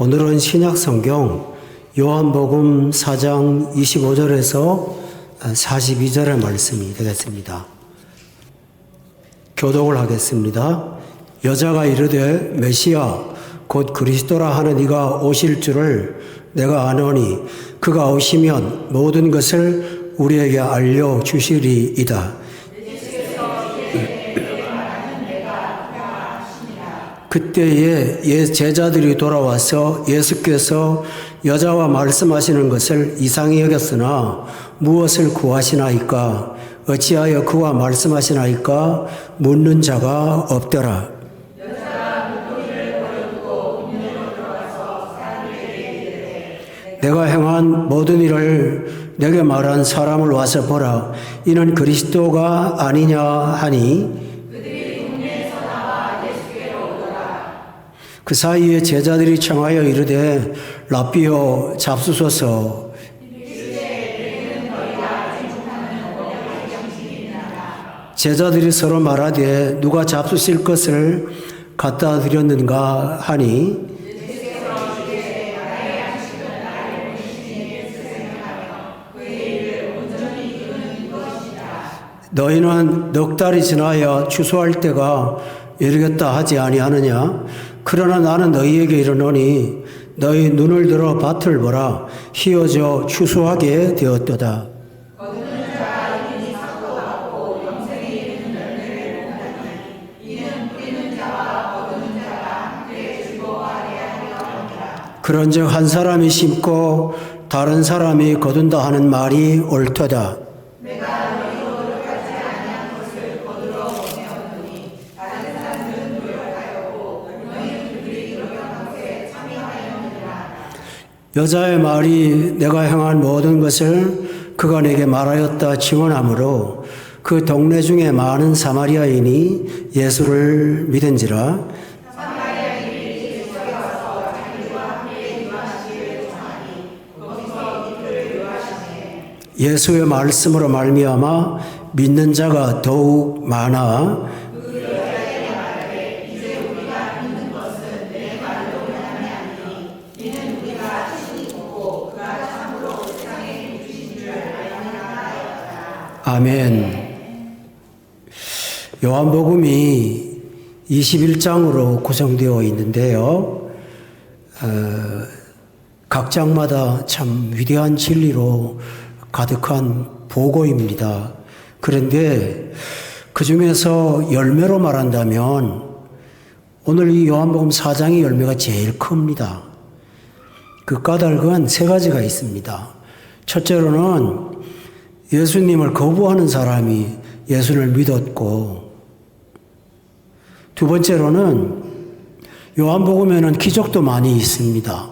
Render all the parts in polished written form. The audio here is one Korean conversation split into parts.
오늘은 신약성경 요한복음 4장 25절에서 42절의 말씀이 되겠습니다. 교독을 하겠습니다. 여자가 이르되 메시아 곧 그리스도라 하는 이가 오실 줄을 내가 아노니 그가 오시면 모든 것을 우리에게 알려주시리이다. 그때에 제자들이 돌아와서 예수께서 여자와 말씀하시는 것을 이상히 여겼으나 무엇을 구하시나이까? 어찌하여 그와 말씀하시나이까? 묻는 자가 없더라. 내가 행한 모든 일을 내게 말한 사람을 와서 보라. 이는 그리스도가 아니냐 하니 그 사이에 제자들이 청하여 이르되 랍비여 잡수소서. 제자들이 서로 말하되 누가 잡수실 것을 갖다 드렸는가 하니 너희는 넉 달이 지나야 추수할 때가 이르겠다 하지 아니하느냐? 그러나 나는 너희에게 이르노니 너희 눈을 들어 밭을 보라. 휘어져 추수하게 되었도다. 그런즉 한 사람이 심고 다른 사람이 거둔다 하는 말이 옳도다. 여자의 말이 내가 행한 모든 것을 그가 내게 말하였다 증언하므로 그 동네 중에 많은 사마리아인이 예수를 믿은지라. 예수의 말씀으로 말미암아 믿는 자가 더욱 많아 아멘. 요한복음이 21장으로 구성되어 있는데요. 각 장마다 참 위대한 진리로 가득한 보고입니다. 그런데 그 중에서 열매로 말한다면 오늘 이 요한복음 4장의 열매가 제일 큽니다. 그 까닭은 세 가지가 있습니다. 첫째로는 예수님을 거부하는 사람이 예수를 믿었고, 두 번째로는 요한복음에는 기적도 많이 있습니다.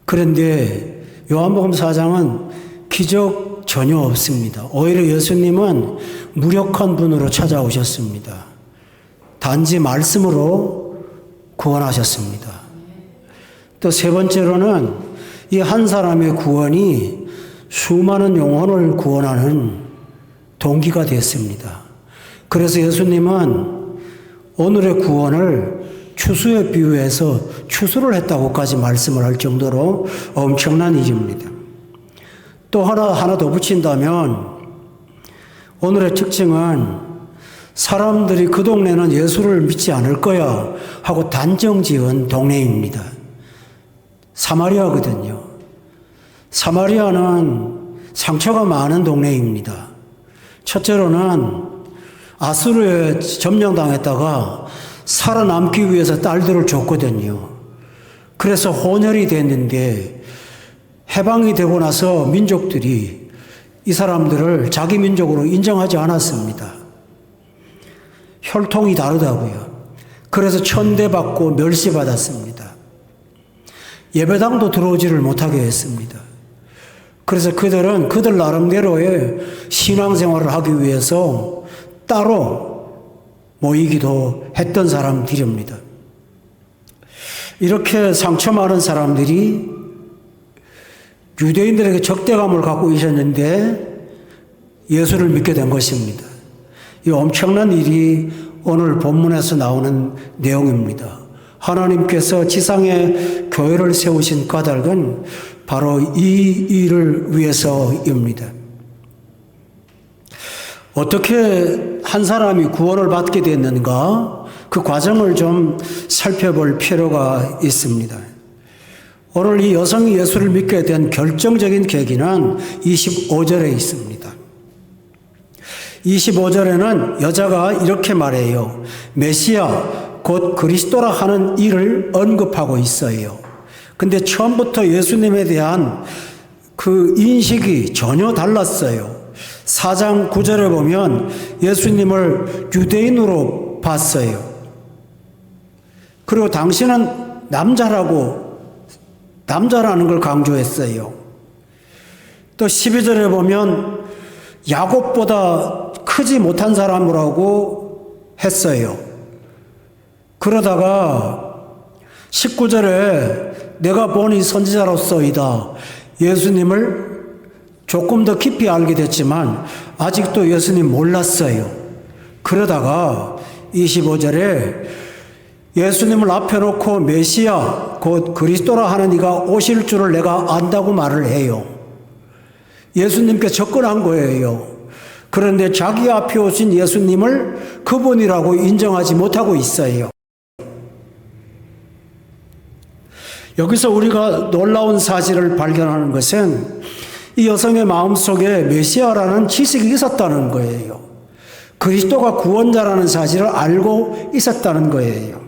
그런데 요한복음 4장은 기적 전혀 없습니다. 오히려 예수님은 무력한 분으로 찾아오셨습니다. 단지 말씀으로 구원하셨습니다. 또 세 번째로는 이 한 사람의 구원이 수많은 영혼을 구원하는 동기가 됐습니다. 그래서 예수님은 오늘의 구원을 추수에 비유해서 추수를 했다고까지 말씀을 할 정도로 엄청난 일입니다. 또 하나 더 붙인다면 오늘의 특징은 사람들이 그 동네는 예수를 믿지 않을 거야 하고 단정 지은 동네입니다. 사마리아거든요. 사마리아는 상처가 많은 동네입니다. 첫째로는 아수르에 점령당했다가 살아남기 위해서 딸들을 줬거든요. 그래서 혼혈이 됐는데 해방이 되고 나서 민족들이 이 사람들을 자기 민족으로 인정하지 않았습니다. 혈통이 다르다고요. 그래서 천대받고 멸시받았습니다. 예배당도 들어오지를 못하게 했습니다. 그래서 그들은 그들 나름대로의 신앙생활을 하기 위해서 따로 모이기도 했던 사람들입니다. 이렇게 상처 많은 사람들이 유대인들에게 적대감을 갖고 있었는데 예수를 믿게 된 것입니다. 이 엄청난 일이 오늘 본문에서 나오는 내용입니다. 하나님께서 지상에 교회를 세우신 까닭은 바로 이 일을 위해서입니다. 어떻게 한 사람이 구원을 받게 됐는가? 그 과정을 좀 살펴볼 필요가 있습니다. 오늘 이 여성이 예수를 믿게 된 결정적인 계기는 25절에 있습니다. 25절에는 여자가 이렇게 말해요. 메시아, 곧 그리스도라 하는 이를 언급하고 있어요. 근데 처음부터 예수님에 대한 그 인식이 전혀 달랐어요. 4장 9절에 보면 예수님을 유대인으로 봤어요. 그리고 당신은 남자라는 걸 강조했어요. 또 12절에 보면 야곱보다 크지 못한 사람이라고 했어요. 그러다가 19절에 내가 보니 선지자로서이다. 예수님을 조금 더 깊이 알게 됐지만 아직도 예수님 몰랐어요. 그러다가 25절에 예수님을 앞에 놓고 메시아 곧 그리스도라 하는 이가 오실 줄을 내가 안다고 말을 해요. 예수님께 접근한 거예요. 그런데 자기 앞에 오신 예수님을 그분이라고 인정하지 못하고 있어요. 여기서 우리가 놀라운 사실을 발견하는 것은 이 여성의 마음속에 메시아라는 지식이 있었다는 거예요. 그리스도가 구원자라는 사실을 알고 있었다는 거예요.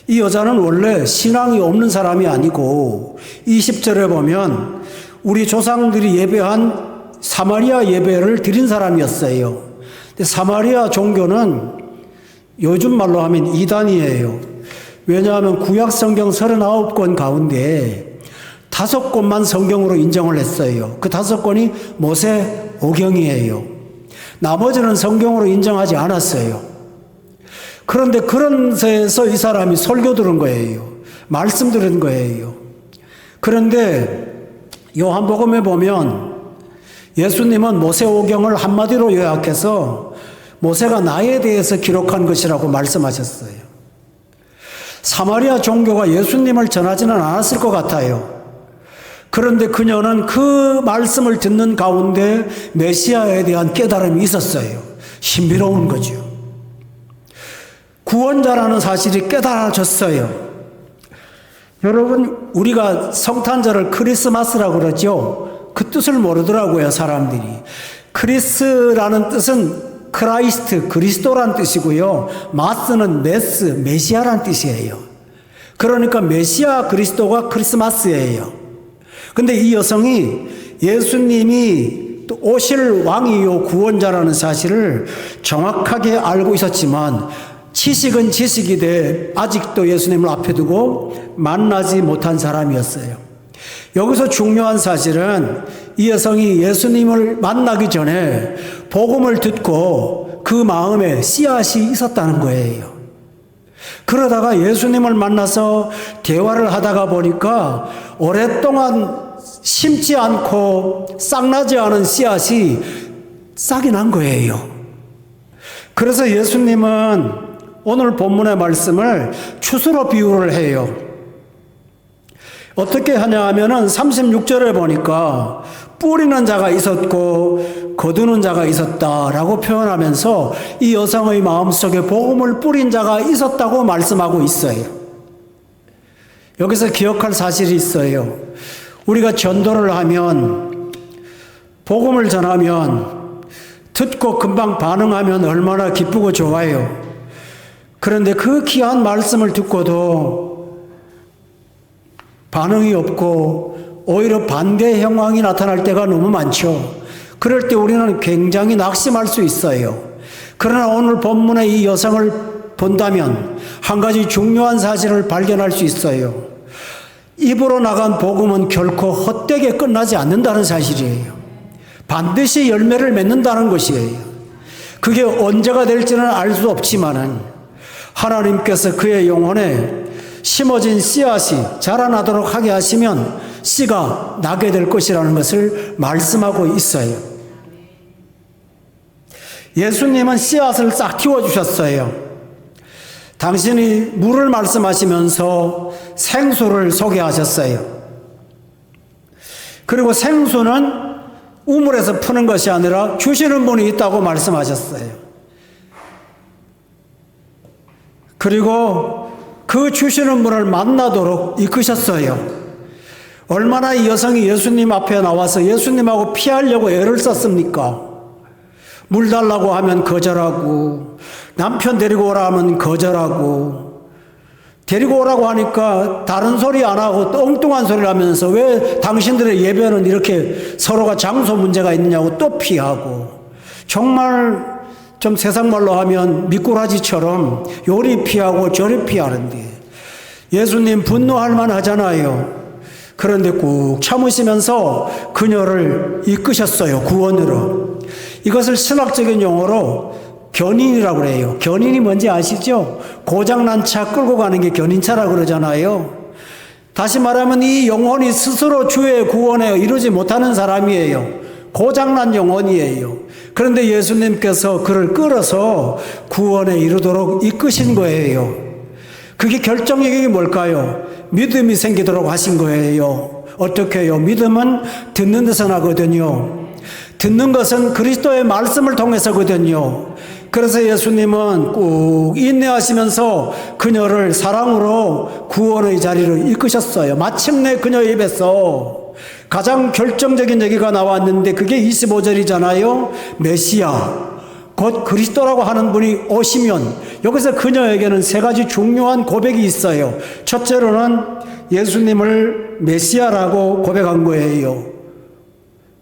이 여자는 원래 신앙이 없는 사람이 아니고 20절에 보면 우리 조상들이 예배한 사마리아 예배를 드린 사람이었어요. 근데 사마리아 종교는 요즘 말로 하면 이단이에요. 왜냐하면 구약 성경 39권 가운데 5권만 성경으로 인정을 했어요. 그 5권이 모세오경이에요. 나머지는 성경으로 인정하지 않았어요. 그런데 그런 데서 이 사람이 설교 들은 거예요. 말씀 들은 거예요. 그런데 요한복음에 보면 예수님은 모세오경을 한마디로 요약해서 모세가 나에 대해서 기록한 것이라고 말씀하셨어요. 사마리아 종교가 예수님을 전하지는 않았을 것 같아요. 그런데 그녀는 그 말씀을 듣는 가운데 메시아에 대한 깨달음이 있었어요. 신비로운 거죠. 구원자라는 사실이 깨달아졌어요. 여러분, 우리가 성탄절을 크리스마스라고 그러죠. 그 뜻을 모르더라고요, 사람들이. 크리스라는 뜻은 크라이스트, 그리스도란 뜻이고요. 마스는 메스, 메시아란 뜻이에요. 그러니까 메시아 그리스도가 크리스마스예요. 근데 이 여성이 예수님이 또 오실 왕이요 구원자라는 사실을 정확하게 알고 있었지만 지식은 지식이 돼 아직도 예수님을 앞에 두고 만나지 못한 사람이었어요. 여기서 중요한 사실은 이 여성이 예수님을 만나기 전에 복음을 듣고 그 마음에 씨앗이 있었다는 거예요. 그러다가 예수님을 만나서 대화를 하다가 보니까 오랫동안 심지 않고 싹나지 않은 씨앗이 싹이 난 거예요. 그래서 예수님은 오늘 본문의 말씀을 추수로 비유를 해요. 어떻게 하냐 하면은 36절에 보니까 뿌리는 자가 있었고 거두는 자가 있었다라고 표현하면서 이 여성의 마음속에 복음을 뿌린 자가 있었다고 말씀하고 있어요. 여기서 기억할 사실이 있어요. 우리가 전도를 하면 복음을 전하면 듣고 금방 반응하면 얼마나 기쁘고 좋아요. 그런데 그 귀한 말씀을 듣고도 반응이 없고 오히려 반대 형황이 나타날 때가 너무 많죠. 그럴 때 우리는 굉장히 낙심할 수 있어요. 그러나 오늘 본문의 이 여성을 본다면 한 가지 중요한 사실을 발견할 수 있어요. 입으로 나간 복음은 결코 헛되게 끝나지 않는다는 사실이에요. 반드시 열매를 맺는다는 것이에요. 그게 언제가 될지는 알 수 없지만은 하나님께서 그의 영혼에 심어진 씨앗이 자라나도록 하게 하시면 씨가 나게 될 것이라는 것을 말씀하고 있어요. 예수님은 씨앗을 싹 틔워주셨어요. 당신이 물을 말씀하시면서 생수를 소개하셨어요. 그리고 생수는 우물에서 푸는 것이 아니라 주시는 분이 있다고 말씀하셨어요. 그리고 그 주시는 분을 만나도록 이끄셨어요. 얼마나 이 여성이 예수님 앞에 나와서 예수님하고 피하려고 애를 썼습니까? 물 달라고 하면 거절하고, 남편 데리고 오라 하면 거절하고, 데리고 오라고 하니까 다른 소리 안 하고 또 엉뚱한 소리를 하면서 왜 당신들의 예배는 이렇게 서로가 장소 문제가 있느냐고 또 피하고, 정말 좀 세상 말로 하면 미꾸라지처럼 요리 피하고 저리 피하는데 예수님 분노할 만하잖아요. 그런데 꾹 참으시면서 그녀를 이끄셨어요. 구원으로. 이것을 신학적인 용어로 견인이라고 그래요. 견인이 뭔지 아시죠? 고장난 차 끌고 가는 게 견인차라고 그러잖아요. 다시 말하면 이 영혼이 스스로 주의 구원에 이루지 못하는 사람이에요. 고장난 영혼이에요. 그런데 예수님께서 그를 끌어서 구원에 이르도록 이끄신 거예요. 그게 결정적인 게 뭘까요? 믿음이 생기도록 하신 거예요. 어떻게 해요? 믿음은 듣는 데서 나거든요. 듣는 것은 그리스도의 말씀을 통해서거든요. 그래서 예수님은 꾹 인내하시면서 그녀를 사랑으로 구원의 자리로 이끄셨어요. 마침내 그녀 입에서 가장 결정적인 얘기가 나왔는데 그게 25절이잖아요. 메시아, 곧 그리스도라고 하는 분이 오시면, 여기서 그녀에게는 세 가지 중요한 고백이 있어요. 첫째로는 예수님을 메시아라고 고백한 거예요.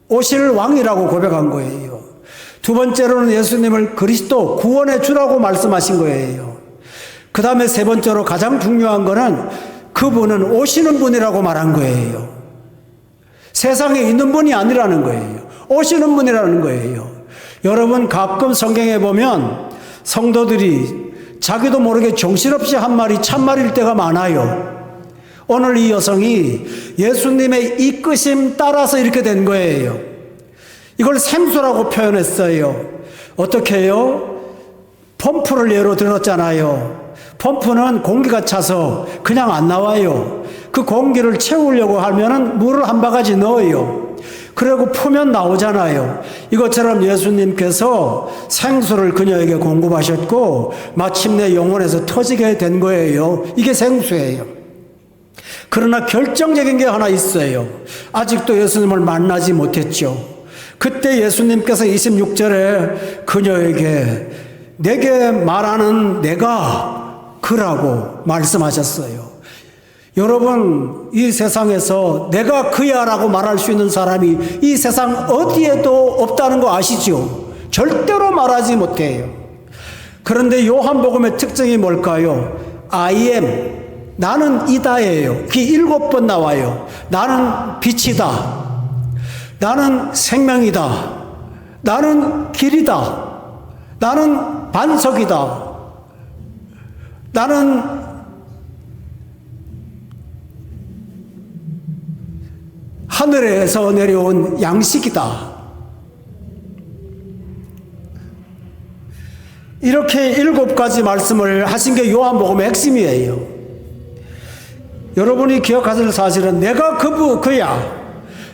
오실 왕이라고 고백한 거예요. 두 번째로는 예수님을 그리스도, 구원의 주라고 말씀하신 거예요. 그 다음에 세 번째로 가장 중요한 거는 그분은 오시는 분이라고 말한 거예요. 세상에 있는 분이 아니라는 거예요. 오시는 분이라는 거예요. 여러분, 가끔 성경에 보면 성도들이 자기도 모르게 정신없이 한 말이 참말일 때가 많아요. 오늘 이 여성이 예수님의 이끄심 따라서 이렇게 된 거예요. 이걸 생수라고 표현했어요. 어떻게 해요? 펌프를 예로 들었잖아요. 펌프는 공기가 차서 그냥 안 나와요. 그 공기를 채우려고 하면은 물을 한 바가지 넣어요. 그리고 풀면 나오잖아요. 이것처럼 예수님께서 생수를 그녀에게 공급하셨고 마침내 영혼에서 터지게 된 거예요. 이게 생수예요. 그러나 결정적인 게 하나 있어요. 아직도 예수님을 만나지 못했죠. 그때 예수님께서 26절에 그녀에게 내게 말하는 내가 그라고 말씀하셨어요. 여러분, 이 세상에서 내가 그야라고 말할 수 있는 사람이 이 세상 어디에도 없다는 거 아시죠? 절대로 말하지 못해요. 그런데 요한복음의 특징이 뭘까요? I am, 나는 이다예요. 그게 7번 나와요. 나는 빛이다. 나는 생명이다. 나는 길이다. 나는 반석이다. 나는 하늘에서 내려온 양식이다. 이렇게 7가지 말씀을 하신 게 요한복음의 핵심이에요. 여러분이 기억하실 사실은 내가 그야,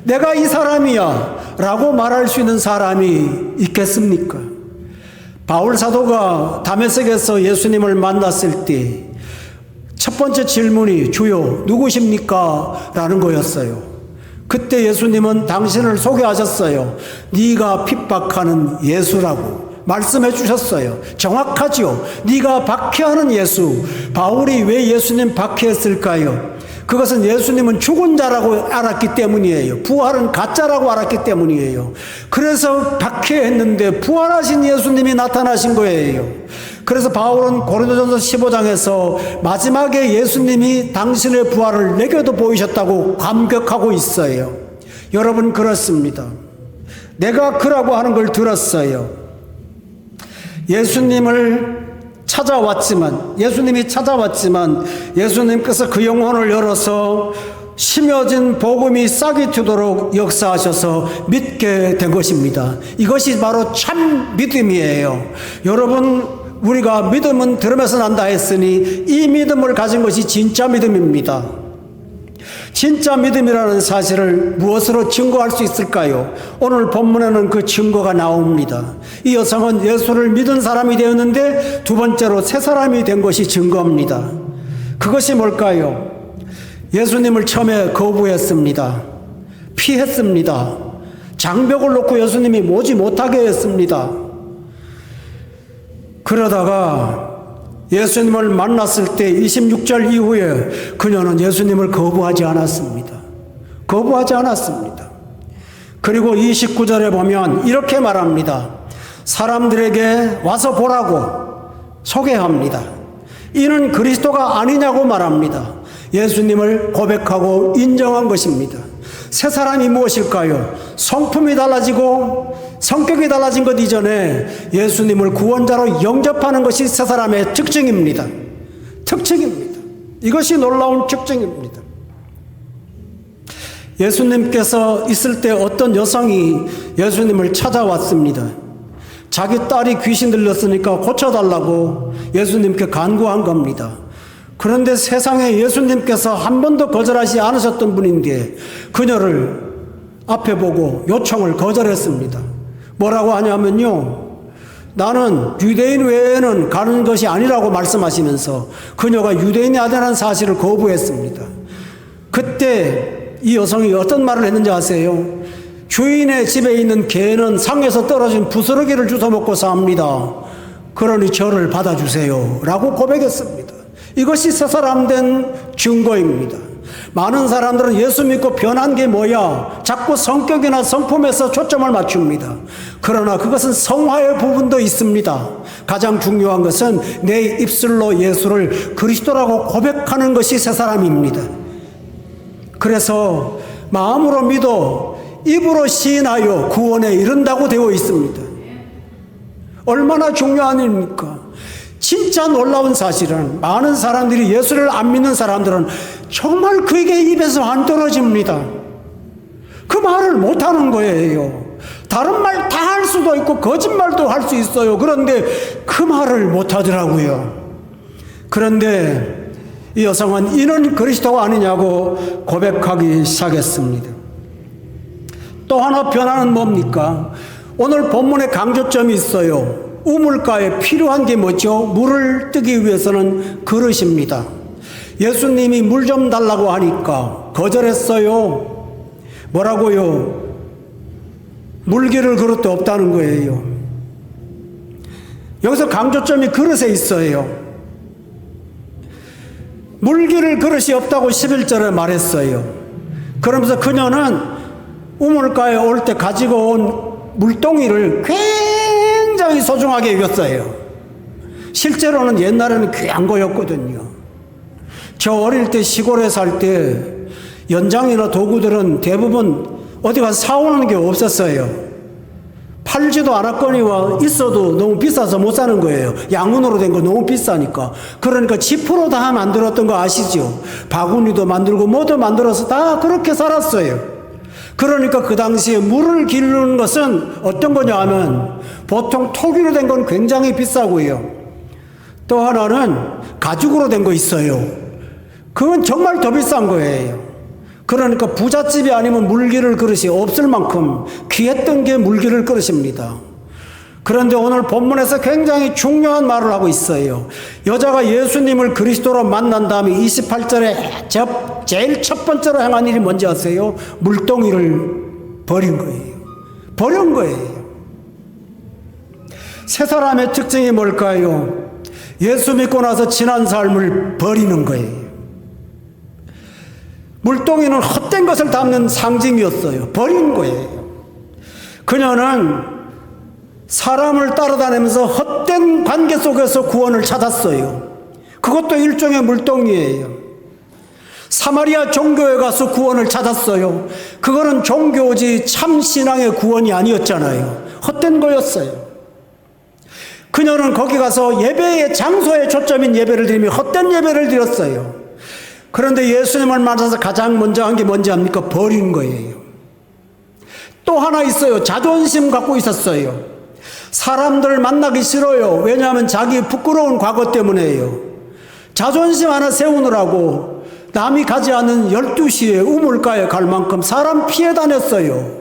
내가 이 사람이야 라고 말할 수 있는 사람이 있겠습니까? 바울 사도가 다메섹에서 예수님을 만났을 때 첫 번째 질문이 주여 누구십니까? 라는 거였어요. 그때 예수님은 당신을 소개하셨어요. 네가 핍박하는 예수라고 말씀해 주셨어요. 정확하죠. 네가 박해하는 예수. 바울이 왜 예수님 박해했을까요? 그것은 예수님은 죽은 자라고 알았기 때문이에요. 부활은 가짜라고 알았기 때문이에요. 그래서 박해했는데 부활하신 예수님이 나타나신 거예요. 그래서 바울은 고린도전서 15장에서 마지막에 예수님이 당신의 부활을 내게도 보이셨다고 감격하고 있어요. 여러분, 그렇습니다. 내가 그라고 하는 걸 들었어요. 예수님이 찾아왔지만 예수님께서 그 영혼을 열어서 심어진 복음이 싹이 트도록 역사하셔서 믿게 된 것입니다. 이것이 바로 참 믿음이에요. 여러분, 우리가 믿음은 들음에서 난다 했으니 이 믿음을 가진 것이 진짜 믿음입니다. 진짜 믿음이라는 사실을 무엇으로 증거할 수 있을까요? 오늘 본문에는 그 증거가 나옵니다. 이 여성은 예수를 믿은 사람이 되었는데 두 번째로 새 사람이 된 것이 증거입니다. 그것이 뭘까요? 예수님을 처음에 거부했습니다. 피했습니다. 장벽을 놓고 예수님이 오지 못하게 했습니다. 그러다가 예수님을 만났을 때 26절 이후에 그녀는 예수님을 거부하지 않았습니다. 거부하지 않았습니다. 그리고 29절에 보면 이렇게 말합니다. 사람들에게 와서 보라고 소개합니다. 이는 그리스도가 아니냐고 말합니다. 예수님을 고백하고 인정한 것입니다. 새 사람이 무엇일까요? 성품이 달라지고 성격이 달라진 것 이전에 예수님을 구원자로 영접하는 것이 새 사람의 특징입니다. 특징입니다. 이것이 놀라운 특징입니다. 예수님께서 있을 때 어떤 여성이 예수님을 찾아왔습니다. 자기 딸이 귀신 들렸으니까 고쳐달라고 예수님께 간구한 겁니다. 그런데 세상에 예수님께서 한 번도 거절하지 않으셨던 분인데 그녀를 앞에 보고 요청을 거절했습니다. 뭐라고 하냐면요, 나는 유대인 외에는 가는 것이 아니라고 말씀하시면서 그녀가 유대인이 아니라는 사실을 거부했습니다. 그때 이 여성이 어떤 말을 했는지 아세요? 주인의 집에 있는 개는 상에서 떨어진 부스러기를 주워 먹고 삽니다. 그러니 저를 받아주세요 라고 고백했습니다. 이것이 새 사람 된 증거입니다. 많은 사람들은 예수 믿고 변한 게 뭐야? 자꾸 성격이나 성품에서 초점을 맞춥니다. 그러나 그것은 성화의 부분도 있습니다. 가장 중요한 것은 내 입술로 예수를 그리스도라고 고백하는 것이 새 사람입니다. 그래서 마음으로 믿어 입으로 시인하여 구원에 이른다고 되어 있습니다. 얼마나 중요한 일입니까? 진짜 놀라운 사실은 많은 사람들이 예수를 안 믿는 사람들은 정말 그에게 입에서 안 떨어집니다. 그 말을 못하는 거예요. 다른 말 다 할 수도 있고 거짓말도 할 수 있어요. 그런데 그 말을 못하더라고요. 그런데 이 여성은 이는 그리스도가 아니냐고 고백하기 시작했습니다. 또 하나 변화는 뭡니까? 오늘 본문에 강조점이 있어요. 우물가에 필요한 게 뭐죠? 물을 뜨기 위해서는 그릇입니다. 예수님이 물 좀 달라고 하니까 거절했어요. 뭐라고요? 물기를 그릇도 없다는 거예요. 여기서 강조점이 그릇에 있어요. 물기를 그릇이 없다고 11절에 말했어요. 그러면서 그녀는 우물가에 올 때 가지고 온 물동이를 굉장히 소중하게 여겼어요. 실제로는 옛날에는 귀한 거였거든요. 저 어릴 때 시골에 살 때 연장이나 도구들은 대부분 어디 가서 사오는 게 없었어요. 팔지도 않았거니와 있어도 너무 비싸서 못 사는 거예요. 양은으로 된 거 너무 비싸니까. 그러니까 지프로 다 만들었던 거 아시죠? 바구니도 만들고 뭐도 만들어서 다 그렇게 살았어요. 그러니까 그 당시에 물을 기르는 것은 어떤 거냐 하면 보통 토기로 된 건 굉장히 비싸고요. 또 하나는 가죽으로 된 거 있어요. 그건 정말 더 비싼 거예요. 그러니까 부잣집이 아니면 물 기를 그릇이 없을 만큼 귀했던 게 물 기를 그릇입니다. 그런데 오늘 본문에서 굉장히 중요한 말을 하고 있어요. 여자가 예수님을 그리스도로 만난 다음에 28절에 제일 첫 번째로 행한 일이 뭔지 아세요? 물동이를 버린 거예요. 버린 거예요. 새 사람의 특징이 뭘까요? 예수 믿고 나서 지난 삶을 버리는 거예요. 물동이는 헛된 것을 담는 상징이었어요. 버린 거예요. 그녀는 사람을 따라다니면서 헛된 관계 속에서 구원을 찾았어요. 그것도 일종의 물동이에요. 사마리아 종교에 가서 구원을 찾았어요. 그거는 종교지 참 신앙의 구원이 아니었잖아요. 헛된 거였어요. 그녀는 거기 가서 예배의 장소에 초점인 예배를 드리며 헛된 예배를 드렸어요. 그런데 예수님을 만나서 가장 먼저 한 게 뭔지 압니까? 버린 거예요. 또 하나 있어요. 자존심 갖고 있었어요. 사람들 만나기 싫어요. 왜냐하면 자기 부끄러운 과거 때문에요. 자존심 하나 세우느라고 남이 가지 않은 12시에 우물가에 갈 만큼 사람 피해 다녔어요.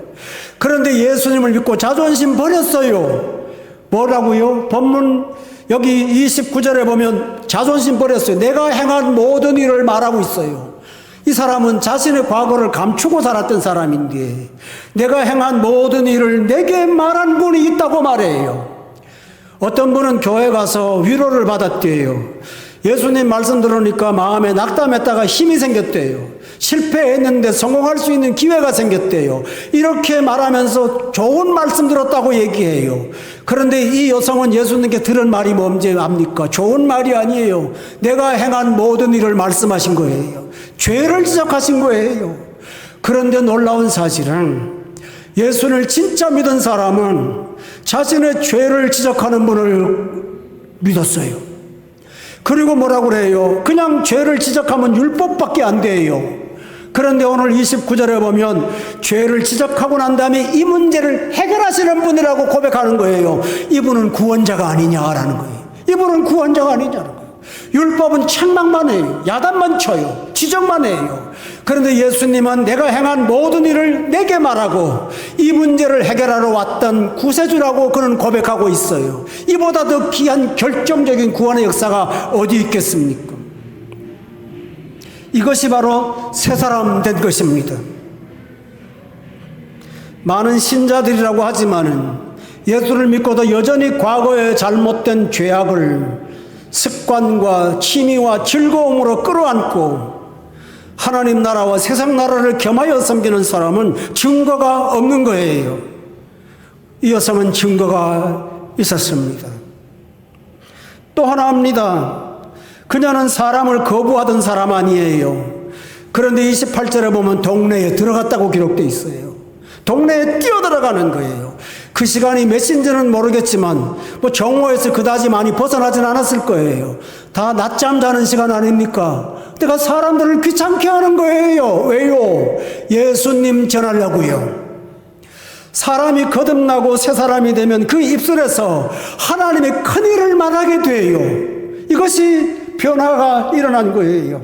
그런데 예수님을 믿고 자존심 버렸어요. 뭐라고요? 본문 여기 29절에 보면 자존심 버렸어요. 내가 행한 모든 일을 말하고 있어요. 이 사람은 자신의 과거를 감추고 살았던 사람인데 내가 행한 모든 일을 내게 말한 분이 있다고 말해요. 어떤 분은 교회 가서 위로를 받았대요. 예수님 말씀 들으니까 마음에 낙담했다가 힘이 생겼대요. 실패했는데 성공할 수 있는 기회가 생겼대요. 이렇게 말하면서 좋은 말씀 들었다고 얘기해요. 그런데 이 여성은 예수님께 들은 말이 뭔지 압니까? 좋은 말이 아니에요. 내가 행한 모든 일을 말씀하신 거예요. 죄를 지적하신 거예요. 그런데 놀라운 사실은 예수를 진짜 믿은 사람은 자신의 죄를 지적하는 분을 믿었어요. 그리고 뭐라고 그래요? 그냥 죄를 지적하면 율법밖에 안 돼요. 그런데 오늘 29절에 보면 죄를 지적하고 난 다음에 이 문제를 해결하시는 분이라고 고백하는 거예요. 이분은 구원자가 아니냐라는 거예요. 이분은 구원자가 아니냐는 거예요. 율법은 책망만 해요. 야단만 쳐요. 지적만 해요. 그런데 예수님은 내가 행한 모든 일을 내게 말하고 이 문제를 해결하러 왔던 구세주라고 그는 고백하고 있어요. 이보다 더 귀한 결정적인 구원의 역사가 어디 있겠습니까? 이것이 바로 새 사람 된 것입니다. 많은 신자들이라고 하지만은 예수를 믿고도 여전히 과거의 잘못된 죄악을 습관과 취미와 즐거움으로 끌어안고 하나님 나라와 세상 나라를 겸하여 섬기는 사람은 증거가 없는 거예요. 이 여성은 증거가 있었습니다. 또 하나 합니다. 그녀는 사람을 거부하던 사람 아니에요. 그런데 28절에 보면 동네에 들어갔다고 기록되어 있어요. 동네에 뛰어들어가는 거예요. 그 시간이 몇 시인지는 모르겠지만 뭐 정오에서 그다지 많이 벗어나진 않았을 거예요. 다 낮잠 자는 시간 아닙니까? 내가 사람들을 귀찮게 하는 거예요. 왜요? 예수님 전하려고요. 사람이 거듭나고 새 사람이 되면 그 입술에서 하나님의 큰 일을 말하게 돼요. 이것이 변화가 일어난 거예요.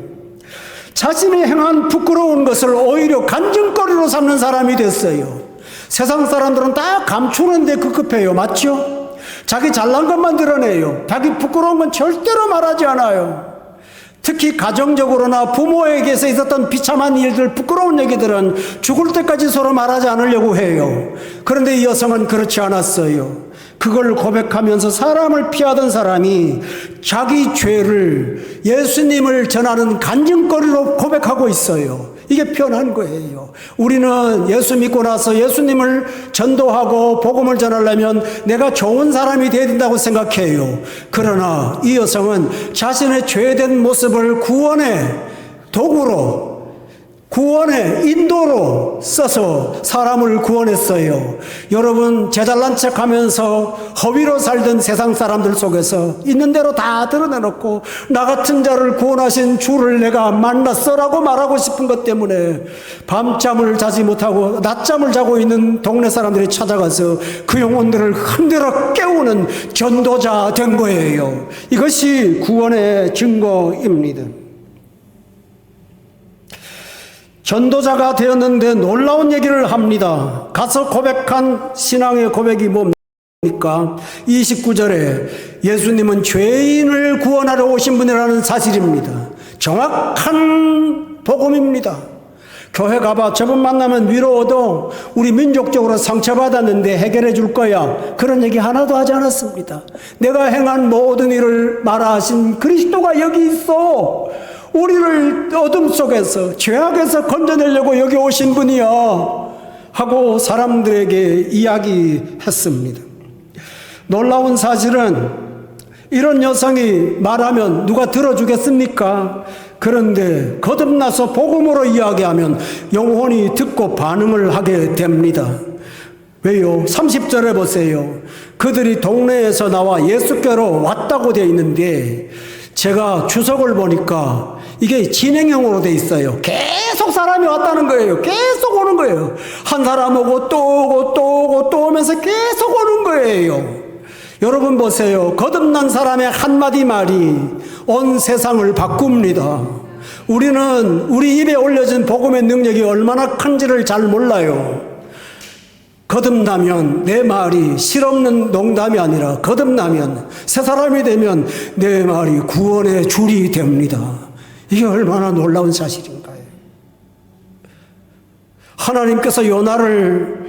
자신이 행한 부끄러운 것을 오히려 간증거리로 삼는 사람이 됐어요. 세상 사람들은 다 감추는데 급급해요. 맞죠? 자기 잘난 것만 드러내요. 자기 부끄러운 건 절대로 말하지 않아요. 특히 가정적으로나 부모에게서 있었던 비참한 일들, 부끄러운 얘기들은 죽을 때까지 서로 말하지 않으려고 해요. 그런데 이 여성은 그렇지 않았어요. 그걸 고백하면서 사람을 피하던 사람이 자기 죄를 예수님을 전하는 간증거리로 고백하고 있어요. 이게 변한 거예요. 우리는 예수 믿고 나서 예수님을 전도하고 복음을 전하려면 내가 좋은 사람이 되어야 된다고 생각해요. 그러나 이 여성은 자신의 죄된 모습을 구원의 도구로, 구원의 인도로 써서 사람을 구원했어요. 여러분, 제 잘난 척 하면서 허위로 살던 세상 사람들 속에서 있는 대로 다 드러내놓고 나 같은 자를 구원하신 주를 내가 만났어라고 말하고 싶은 것 때문에 밤잠을 자지 못하고 낮잠을 자고 있는 동네 사람들이 찾아가서 그 영혼들을 흔들어 깨우는 전도자 된 거예요. 이것이 구원의 증거입니다. 전도자가 되었는데 놀라운 얘기를 합니다. 가서 고백한 신앙의 고백이 뭡니까? 29절에 예수님은 죄인을 구원하러 오신 분이라는 사실입니다. 정확한 복음입니다. 교회 가봐. 저분 만나면 위로 얻어. 우리 민족적으로 상처받았는데 해결해 줄 거야. 그런 얘기 하나도 하지 않았습니다. 내가 행한 모든 일을 말하신 그리스도가 여기 있어. 우리를 어둠 속에서 죄악에서 건져내려고 여기 오신 분이야 하고 사람들에게 이야기했습니다. 놀라운 사실은 이런 여성이 말하면 누가 들어주겠습니까? 그런데 거듭나서 복음으로 이야기하면 영혼이 듣고 반응을 하게 됩니다. 왜요? 30절에 보세요. 그들이 동네에서 나와 예수께로 왔다고 되어 있는데 제가 주석을 보니까 이게 진행형으로 돼 있어요. 계속 사람이 왔다는 거예요. 계속 오는 거예요. 한 사람 오고 또 오고 또 오고 또 오면서 계속 오는 거예요. 여러분 보세요. 거듭난 사람의 한마디 말이 온 세상을 바꿉니다. 우리는 우리 입에 올려진 복음의 능력이 얼마나 큰지를 잘 몰라요. 거듭나면 내 말이 실없는 농담이 아니라 거듭나면 새 사람이 되면 내 말이 구원의 줄이 됩니다. 이게 얼마나 놀라운 사실인가요? 하나님께서 요나를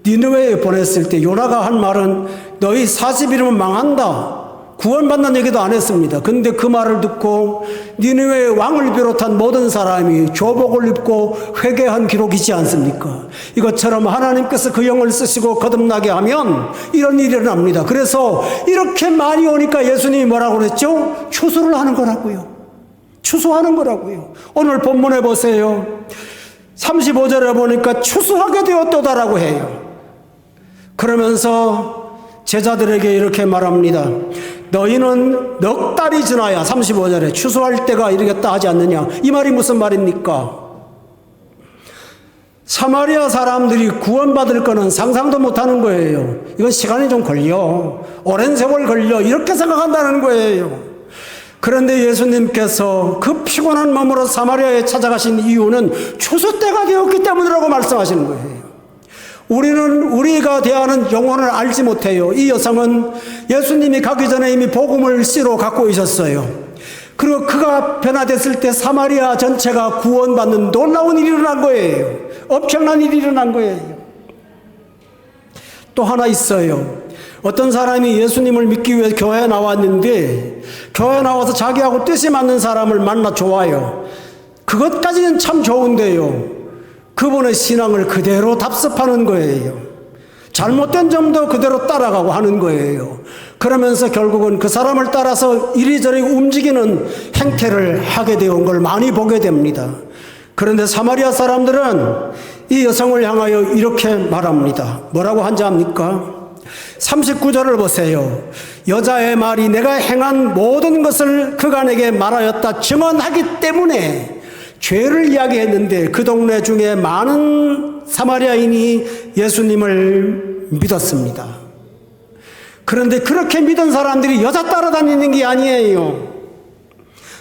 니느웨에 보냈을 때 요나가 한 말은 너희 40일이면 망한다. 구원받는 얘기도 안 했습니다. 근데 그 말을 듣고 니느웨의 왕을 비롯한 모든 사람이 조복을 입고 회개한 기록이 있지 않습니까? 이것처럼 하나님께서 그 영을 쓰시고 거듭나게 하면 이런 일이 일어납니다. 그래서 이렇게 많이 오니까 예수님이 뭐라고 그랬죠? 추수를 하는 거라고요. 추수하는 거라고요. 오늘 본문에 보세요. 35절에 보니까 추수하게 되었도다라고 해요. 그러면서 제자들에게 이렇게 말합니다. 너희는 넉 달이 지나야 35절에 추수할 때가 이르겠다 하지 않느냐. 이 말이 무슨 말입니까? 사마리아 사람들이 구원받을 거는 상상도 못하는 거예요. 이건 시간이 좀 걸려. 오랜 세월 걸려. 이렇게 생각한다는 거예요. 그런데 예수님께서 그 피곤한 몸으로 사마리아에 찾아가신 이유는 추수 때가 되었기 때문이라고 말씀하시는 거예요. 우리는 우리가 대하는 영혼을 알지 못해요. 이 여성은 예수님이 가기 전에 이미 복음을 씨로 갖고 있었어요. 그리고 그가 변화됐을 때 사마리아 전체가 구원받는 놀라운 일이 일어난 거예요. 엄청난 일이 일어난 거예요. 또 하나 있어요. 어떤 사람이 예수님을 믿기 위해 교회에 나왔는데 교회에 나와서 자기하고 뜻이 맞는 사람을 만나 좋아요. 그것까지는 참 좋은데요. 그분의 신앙을 그대로 답습하는 거예요. 잘못된 점도 그대로 따라가고 하는 거예요. 그러면서 결국은 그 사람을 따라서 이리저리 움직이는 행태를 하게 되온 걸 많이 보게 됩니다. 그런데 사마리아 사람들은 이 여성을 향하여 이렇게 말합니다. 뭐라고 한지 압니까? 39절을 보세요. 여자의 말이 내가 행한 모든 것을 그가 내게 말하였다 증언하기 때문에 죄를 이야기했는데 그 동네 중에 많은 사마리아인이 예수님을 믿었습니다. 그런데 그렇게 믿은 사람들이 여자 따라다니는 게 아니에요.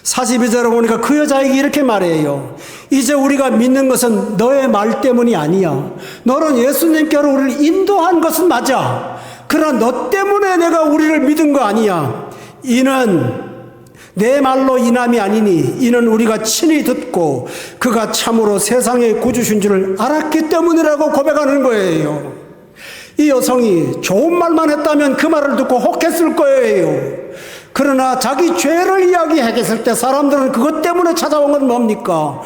42절에 보니까 그 여자에게 이렇게 말해요. 이제 우리가 믿는 것은 너의 말 때문이 아니야. 너는 예수님께로 우리를 인도한 것은 맞아. 그러나 너 때문에 내가 우리를 믿은 거 아니야. 이는 내 말로 인함이 아니니 이는 우리가 친히 듣고 그가 참으로 세상의 구주신 줄을 알았기 때문이라고 고백하는 거예요. 이 여성이 좋은 말만 했다면 그 말을 듣고 혹했을 거예요. 그러나 자기 죄를 이야기했을 때 사람들은 그것 때문에 찾아온 건 뭡니까?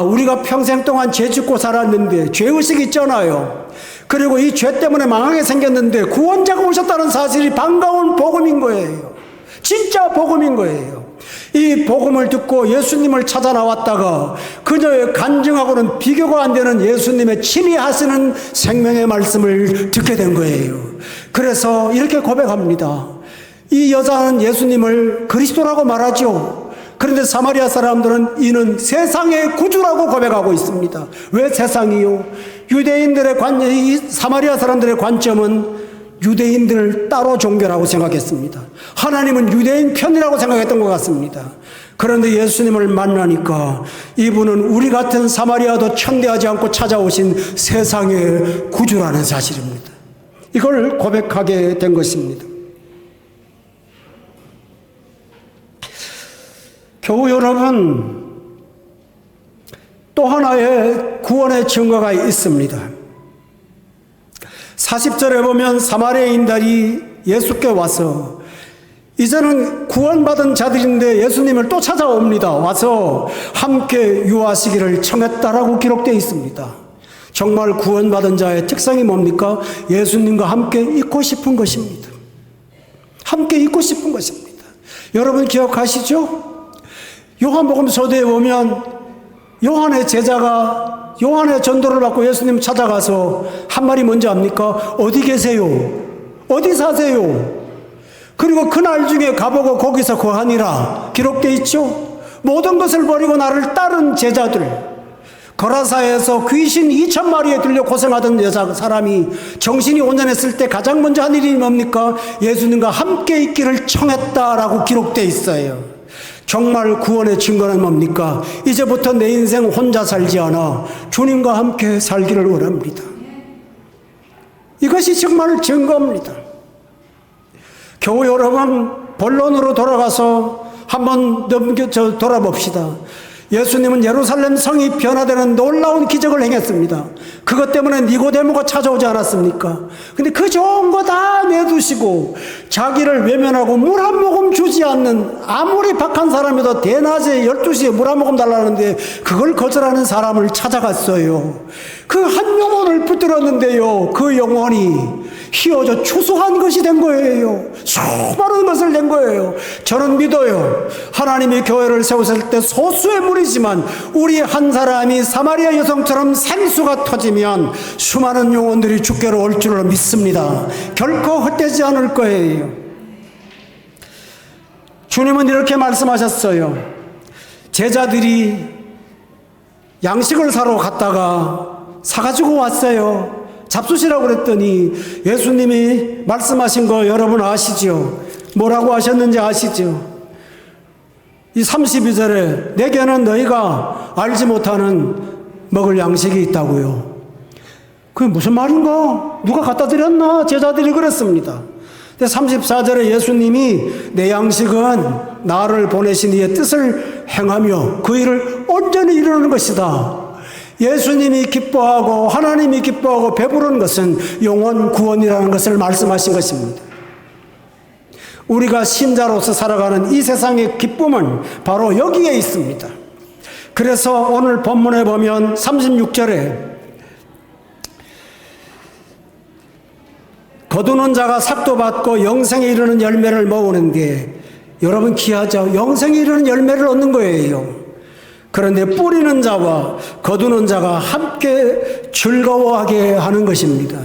우리가 평생 동안 죄 짓고 살았는데 죄의식이 있잖아요. 그리고 이 죄 때문에 망하게 생겼는데 구원자가 오셨다는 사실이 반가운 복음인 거예요. 진짜 복음인 거예요. 이 복음을 듣고 예수님을 찾아 나왔다가 그녀의 간증하고는 비교가 안 되는 예수님의 친히 하시는 생명의 말씀을 듣게 된 거예요. 그래서 이렇게 고백합니다. 이 여자는 예수님을 그리스도라고 말하죠. 그런데 사마리아 사람들은 이는 세상의 구주라고 고백하고 있습니다. 왜 세상이요? 유대인들의 이 사마리아 사람들의 관점은 유대인들을 따로 종교라고 생각했습니다. 하나님은 유대인 편이라고 생각했던 것 같습니다. 그런데 예수님을 만나니까 이분은 우리 같은 사마리아도 천대하지 않고 찾아오신 세상의 구주라는 사실입니다. 이걸 고백하게 된 것입니다. 교우 여러분, 또 하나의 구원의 증거가 있습니다. 40절에 보면 사마리아인들이 예수께 와서 이제는 구원받은 자들인데 예수님을 또 찾아옵니다. 와서 함께 유하시기를 청했다라고 기록되어 있습니다. 정말 구원받은 자의 특성이 뭡니까? 예수님과 함께 있고 싶은 것입니다. 함께 있고 싶은 것입니다. 여러분 기억하시죠? 요한복음 서두에 보면 요한의 제자가 요한의 전도를 받고 예수님 찾아가서 한 말이 뭔지 압니까? 어디 계세요? 어디 사세요? 그리고 그날 중에 가보고 거기서 거하니라 기록되어 있죠. 모든 것을 버리고 나를 따른 제자들, 거라사에서 귀신 2,000마리에 들려 고생하던 사람이 정신이 온전했을 때 가장 먼저 한 일이 뭡니까? 예수님과 함께 있기를 청했다라고 기록되어 있어요. 정말 구원의 증거는 뭡니까? 이제부터 내 인생 혼자 살지 않아 주님과 함께 살기를 원합니다. 이것이 정말 증거입니다. 교우 여러분, 본론으로 돌아가서 한번 돌아봅시다. 예수님은 예루살렘 성이 변화되는 놀라운 기적을 행했습니다. 그것 때문에 니고데모가 찾아오지 않았습니까? 근데 그 좋은 거 다 내두시고 자기를 외면하고 물 한 모금 주지 않는, 아무리 박한 사람이도 대낮에 12시에 물 한 모금 달라는데 그걸 거절하는 사람을 찾아갔어요. 그 한 영혼을 붙들었는데요, 그 영혼이 휘어져 추수한 것이 된 거예요. 수많은 것을 낸 거예요. 저는 믿어요. 하나님이 교회를 세우실 때 소수의 무리지만 우리 한 사람이 사마리아 여성처럼 생수가 터지면 수많은 영혼들이 주께로 올 줄로 믿습니다. 결코 헛되지 않을 거예요. 주님은 이렇게 말씀하셨어요. 제자들이 양식을 사러 갔다가 사가지고 왔어요. 잡수시라고 그랬더니 예수님이 말씀하신 거 여러분 아시죠? 뭐라고 하셨는지 아시죠? 이 32절에 내게는 너희가 알지 못하는 먹을 양식이 있다고요. 그게 무슨 말인가? 누가 갖다 드렸나? 제자들이 그랬습니다. 근데 34절에 예수님이 내 양식은 나를 보내신 이의 뜻을 행하며 그 일을 온전히 이루는 것이다. 예수님이 기뻐하고 하나님이 기뻐하고 배부르는 것은 영혼 구원이라는 것을 말씀하신 것입니다. 우리가 신자로서 살아가는 이 세상의 기쁨은 바로 여기에 있습니다. 그래서 오늘 본문에 보면 36절에 거두는 자가 삭도 받고 영생에 이르는 열매를 먹으는데, 여러분 귀하죠? 영생에 이르는 열매를 얻는 거예요. 그런데 뿌리는 자와 거두는 자가 함께 즐거워하게 하는 것입니다.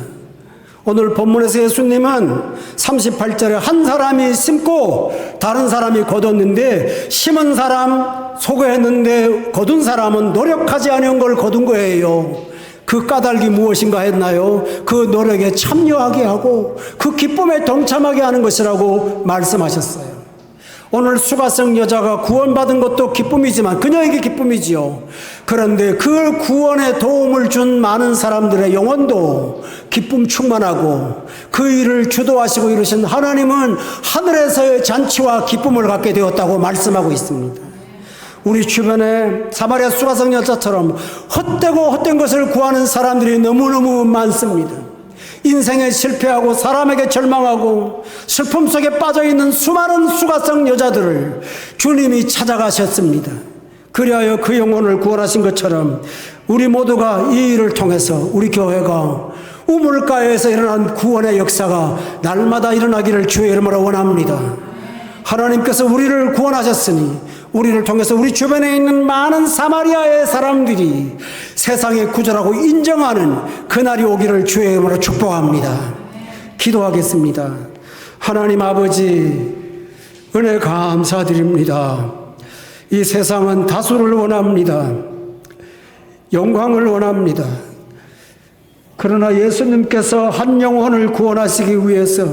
오늘 본문에서 예수님은 38절에 한 사람이 심고 다른 사람이 거뒀는데, 심은 사람 소고했는데 거둔 사람은 노력하지 않은 걸 거둔 거예요. 그 까닭이 무엇인가 했나요? 그 노력에 참여하게 하고 그 기쁨에 동참하게 하는 것이라고 말씀하셨어요. 오늘 수가성 여자가 구원받은 것도 기쁨이지만 그녀에게 기쁨이지요. 그런데 그 구원에 도움을 준 많은 사람들의 영혼도 기쁨 충만하고 그 일을 주도하시고 이루신 하나님은 하늘에서의 잔치와 기쁨을 갖게 되었다고 말씀하고 있습니다. 우리 주변에 사마리아 수가성 여자처럼 헛되고 헛된 것을 구하는 사람들이 너무너무 많습니다. 인생에 실패하고 사람에게 절망하고 슬픔 속에 빠져있는 수많은 수가성 여자들을 주님이 찾아가셨습니다. 그리하여 그 영혼을 구원하신 것처럼 우리 모두가 이 일을 통해서 우리 교회가 우물가에서 일어난 구원의 역사가 날마다 일어나기를 주의 이름으로 원합니다. 하나님께서 우리를 구원하셨으니 우리를 통해서 우리 주변에 있는 많은 사마리아의 사람들이 세상에 구절하고 인정하는 그날이 오기를 주의 이름으로 축복합니다. 기도하겠습니다. 하나님 아버지, 은혜 감사드립니다. 이 세상은 다수를 원합니다. 영광을 원합니다. 그러나 예수님께서 한 영혼을 구원하시기 위해서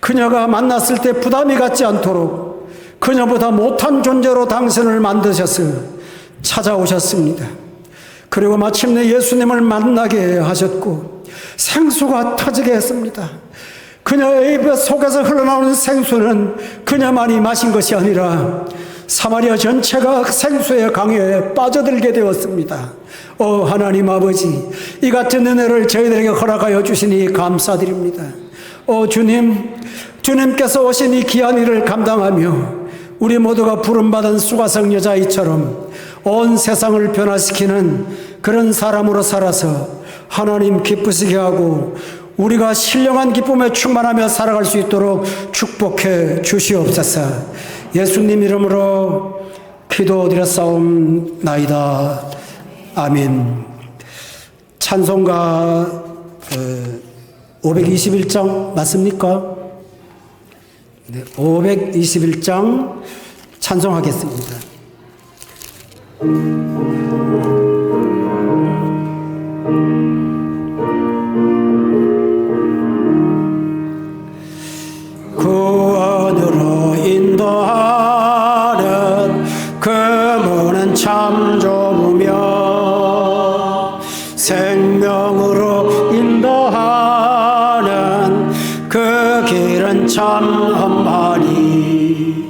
그녀가 만났을 때 부담이 갖지 않도록 그녀보다 못한 존재로 당신을 만드셔서 찾아오셨습니다. 그리고 마침내 예수님을 만나게 하셨고 생수가 터지게 했습니다. 그녀의 입 속에서 흘러나오는 생수는 그녀만이 마신 것이 아니라 사마리아 전체가 생수의 강에 빠져들게 되었습니다. 하나님 아버지, 이 같은 은혜를 저희들에게 허락하여 주시니 감사드립니다. 주님께서 오신 이 귀한 일을 감당하며 우리 모두가 부름받은 수가성 여자아이처럼 온 세상을 변화시키는 그런 사람으로 살아서 하나님 기쁘시게 하고 우리가 신령한 기쁨에 충만하며 살아갈 수 있도록 축복해 주시옵소서. 예수님 이름으로 기도드렸사옵나이다. 아멘. 찬송가 521장 맞습니까? 네, 521장 찬송하겠습니다. 생명으로 인도하는 그 길은 참 험하니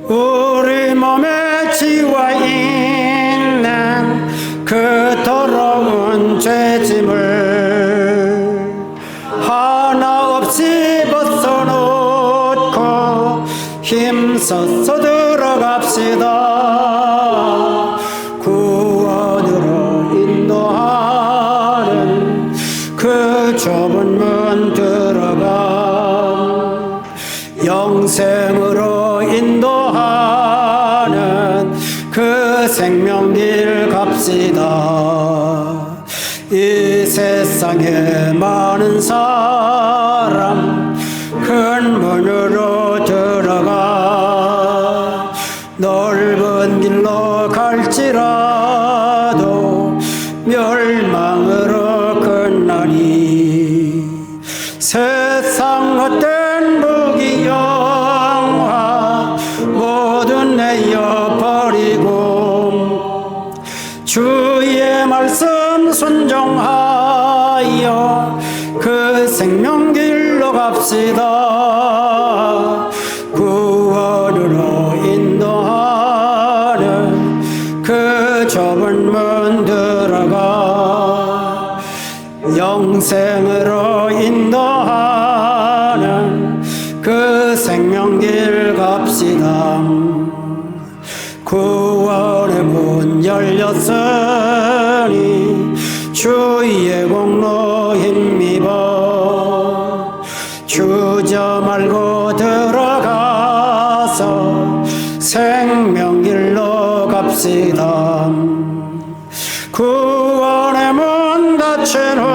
우리 몸에 지와 있는 그 더러운 죄짐을 하나 없이 벗어놓고 힘써서 들어갑시다. 구원으로 인도하는 그 좁은 문 들어가 영생으로 인도하는 그 생명길 갑시다. 이 세상에 많은 사람 큰 문으로 들어가 넓은 길로 갈지라도 멸망으로 끝나니 세상 헛된 무기영화 모든 내어버리고 주의 말씀 순종하여 그 생명길로 갑시다. 구원으로 인도하는 그 좁은 문 들어가 영생으로 인도하는 그 생명길 갑시다. 구원의 문 열렸으니 주의 공로 힘입어 주저 말고 들어가서 생명길로 갑시다. 구원의 문 닫힌 후